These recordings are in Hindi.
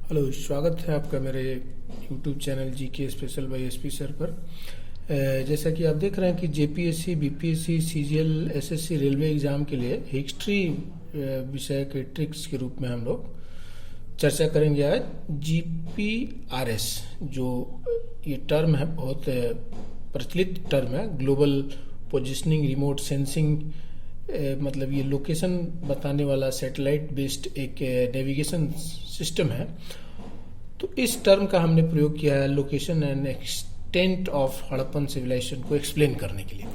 हेलो, स्वागत है आपका मेरे YouTube channel GK special bye SP sir पर। जैसा कि आप देख रहे हैं कि JPSC, BPSC, CGL, SSC railway exam के लिए हिस्ट्री विषय के ट्रिक्स के रूप में हम लोग चर्चा करेंगे आज। जीपीआरएस जो ये टर्म है, बहुत प्रचलित टर्म है, ग्लोबल पोजिशनिंग रिमोट सेंसिंग, मतलब ये लोकेशन बताने वाला सैटेलाइट बेस्ड एक नेविगेशन सिस्टम है। तो इस टर्म का हमने प्रयोग किया है location and extent of Harappan civilization को एक्सप्लेन करने के लिए।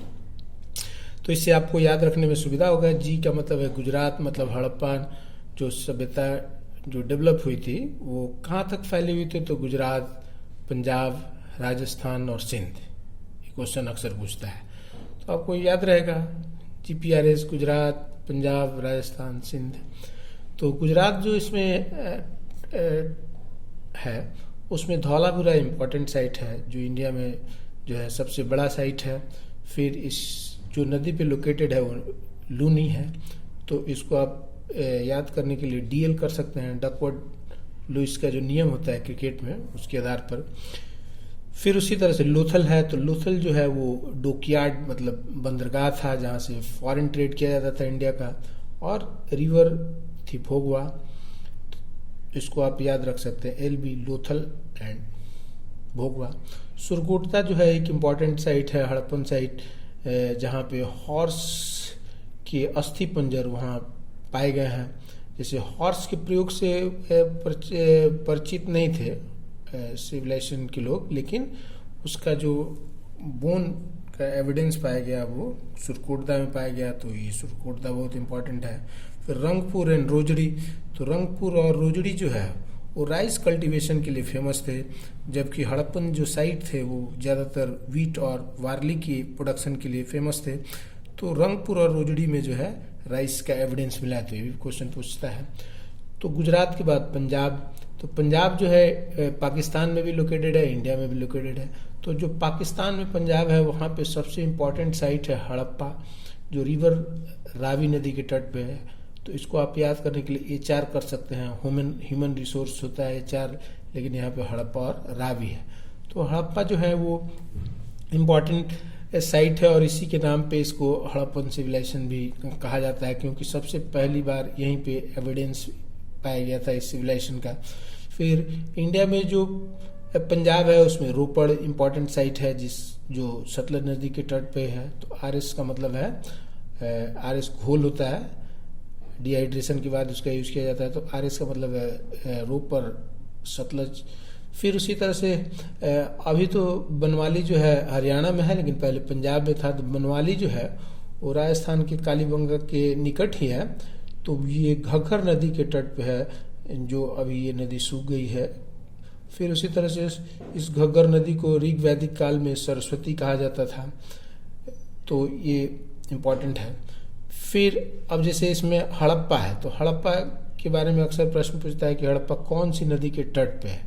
तो इससे आपको याद रखने में सुविधा होगा। जी का मतलब है गुजरात, मतलब हड़प्पा जो सभ्यता जो डेवलप हुई थी वो कहाँ तक फैली हुई थी, तो गुजरात, पंजाब, राजस्थान और सिंध। ये क्वेश्चन अक्सर पूछता है, तो आपको याद रहेगा जीपीआरएस गुजरात, पंजाब, राजस्थान, सिंध। तो गुजरात जो इसमें है उसमें धौलावीरा इम्पोर्टेंट साइट है जो इंडिया में जो है सबसे बड़ा साइट है। फिर इस जो नदी पे लोकेटेड है वो लूनी है, तो इसको आप याद करने के लिए डीएल कर सकते हैं, डकवर्थ लुईस का जो नियम होता है क्रिकेट में, उसके आधार पर। फिर उसी तरह से लोथल है, तो लोथल जो है वो डॉकयार्ड मतलब बंदरगाह था जहाँ से फॉरेन ट्रेड किया जाता था इंडिया का। और रिवर थी भोगवा, इसको आप याद रख सकते हैं, एलबी, लोथल एंड भोगवा। सुरकोटता जो है एक इम्पॉर्टेंट साइट है, हड़प्पन साइट, जहाँ पे हॉर्स के अस्थि पंजर वहाँ पाए गए हैं। जैसे हॉर्स के प्रयोग से परिचित नहीं थे सिविलाइजेशन के लोग, लेकिन उसका जो बोन का एविडेंस पाया गया वो सुरकोटदा में पाया गया, तो ये सुरकोटदा बहुत इम्पोर्टेंट है। फिर रंगपुर एंड रोजड़ी, तो रंगपुर और रोजड़ी जो है वो राइस कल्टीवेशन के लिए फेमस थे, जबकि हड़प्पन जो साइट थे वो ज़्यादातर वीट और वार्ली की प्रोडक्शन के लिए फेमस थे। तो रंगपुर और रोजड़ी में जो है राइस का एविडेंस मिला, तो ये भी क्वेश्चन पूछता है। तो गुजरात के बाद पंजाब, तो पंजाब जो है पाकिस्तान में भी लोकेटेड है, इंडिया में भी लोकेटेड है। तो जो पाकिस्तान में पंजाब है वहाँ पे सबसे इम्पोर्टेंट साइट है हड़प्पा, जो रिवर रावी नदी के तट पे है। तो इसको आप याद करने के लिए एचआर कर सकते हैं, ह्यूमन रिसोर्स होता है एचआर, लेकिन यहाँ पे हड़प्पा और रावी है। तो हड़प्पा जो है वो इम्पोर्टेंट साइट है और इसी के नाम पे इसको हड़प्पन सिविलाइजेशन भी कहा जाता है, क्योंकि सबसे पहली बार यहीं पे एविडेंस पाया गया था इस सिविलाइजेशन का। फिर इंडिया में जो पंजाब है उसमें रोपड़ इम्पोर्टेंट साइट है, जो सतलज नदी के तट पे है। तो आरएस का मतलब है, आरएस घोल होता है, डिहाइड्रेशन के बाद उसका यूज किया जाता है, तो आरएस का मतलब है रोपड़, सतलज। फिर उसी तरह से अभी तो बनवाली जो है हरियाणा में है, लेकिन पहले पंजाब में था। तो बनवाली जो है वो राजस्थान के कालीबंगा के निकट ही है। तो ये घग्गर नदी के तट पे है, जो अभी ये नदी सूख गई है। फिर उसी तरह से इस घग्गर नदी को ऋग वैदिक काल में सरस्वती कहा जाता था, तो ये इम्पोर्टेंट है। फिर अब जैसे इसमें हड़प्पा है, तो हड़प्पा के बारे में अक्सर प्रश्न पूछता है कि हड़प्पा कौन सी नदी के तट पे है,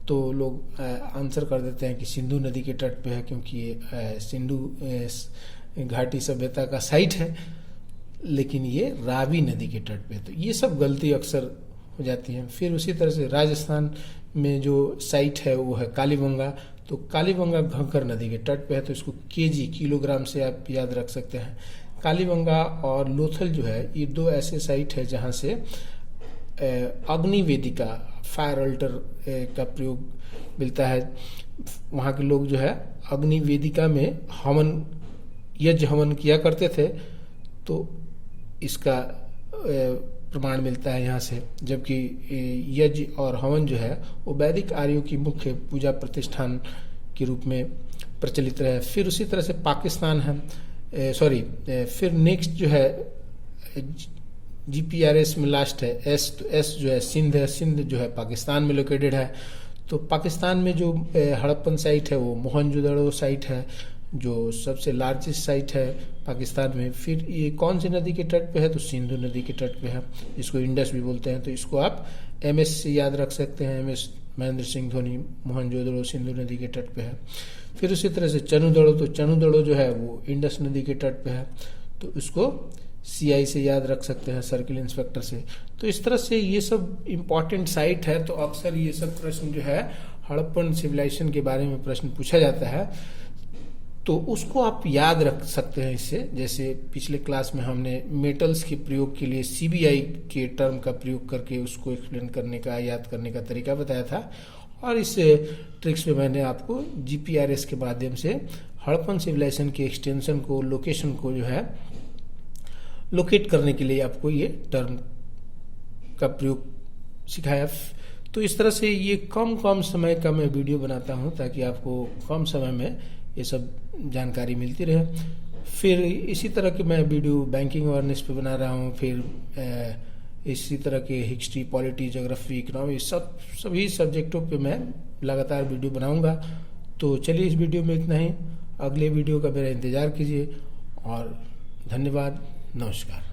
तो लोग आंसर कर देते हैं कि सिंधु नदी के तट पे है, क्योंकि ये सिंधु घाटी सभ्यता का साइट है, लेकिन ये रावी नदी के तट पे। तो ये सब गलती अक्सर हो जाती है। फिर उसी तरह से राजस्थान में जो साइट है वो है कालीबंगा, तो कालीबंगा घग्गर नदी के तट पे है, तो इसको केजी किलोग्राम से आप याद रख सकते हैं। कालीबंगा और लोथल जो है ये दो ऐसे साइट है जहाँ से अग्नि वेदिका, फायर अल्टर का प्रयोग मिलता है। वहाँ के लोग जो है अग्नि वेदिका में यज्ञ हवन किया करते थे, तो इसका प्रमाण मिलता है यहाँ से। जबकि यज्ञ और हवन जो है वो वैदिक आर्यों की मुख्य पूजा प्रतिष्ठान के रूप में प्रचलित रहे। फिर उसी तरह से पाकिस्तान है, फिर नेक्स्ट जो है जीपीआरएस में लास्ट है एस, तो एस जो है सिंध है। सिंध जो है पाकिस्तान में लोकेटेड है। तो पाकिस्तान में जो हड़प्पन साइट है वो मोहनजोदड़ो साइट है, जो सबसे लार्जेस्ट साइट है पाकिस्तान में। फिर ये कौन सी नदी के तट पे है, तो सिंधु नदी के तट पे है, इसको इंडस भी बोलते हैं। तो इसको आप एमएस से याद रख सकते हैं, एमएस महेंद्र सिंह धोनी, मोहनजोदड़ो सिंधु नदी के तट पे है। फिर उसी तरह से चनुदड़ो, तो चनुदड़ो जो है वो इंडस नदी के तट पे है, तो इसको CI से याद रख सकते हैं, सर्किल इंस्पेक्टर से। तो इस तरह से ये सब इम्पॉर्टेंट साइट है। तो अक्सर ये सब प्रश्न जो है हड़प्पन सिविलाइजेशन के बारे में प्रश्न पूछा जाता है, तो उसको आप याद रख सकते हैं इससे। जैसे पिछले क्लास में हमने मेटल्स के प्रयोग के लिए CBI के टर्म का प्रयोग करके उसको एक्सप्लेन करने का, याद करने का तरीका बताया था, और इस ट्रिक्स में मैंने आपको GPRS के माध्यम से हड़प्पन सिविलाइजेशन के एक्सटेंशन को, लोकेशन को जो है लोकेट करने के लिए आपको ये टर्म का प्रयोग सिखाया। तो इस तरह से ये कम समय का मैं वीडियो बनाता हूँ ताकि आपको कम समय में ये सब जानकारी मिलती रहे। फिर इसी तरह के मैं वीडियो बैंकिंग अवेयरनेस पे बना रहा हूँ, फिर इसी तरह के हिस्ट्री, पॉलिटी, ज्योग्राफी, इकोनॉमी, सभी सब्जेक्टों पे मैं लगातार वीडियो बनाऊंगा। तो चलिए इस वीडियो में इतना ही, अगले वीडियो का मेरा इंतज़ार कीजिए और धन्यवाद, नमस्कार।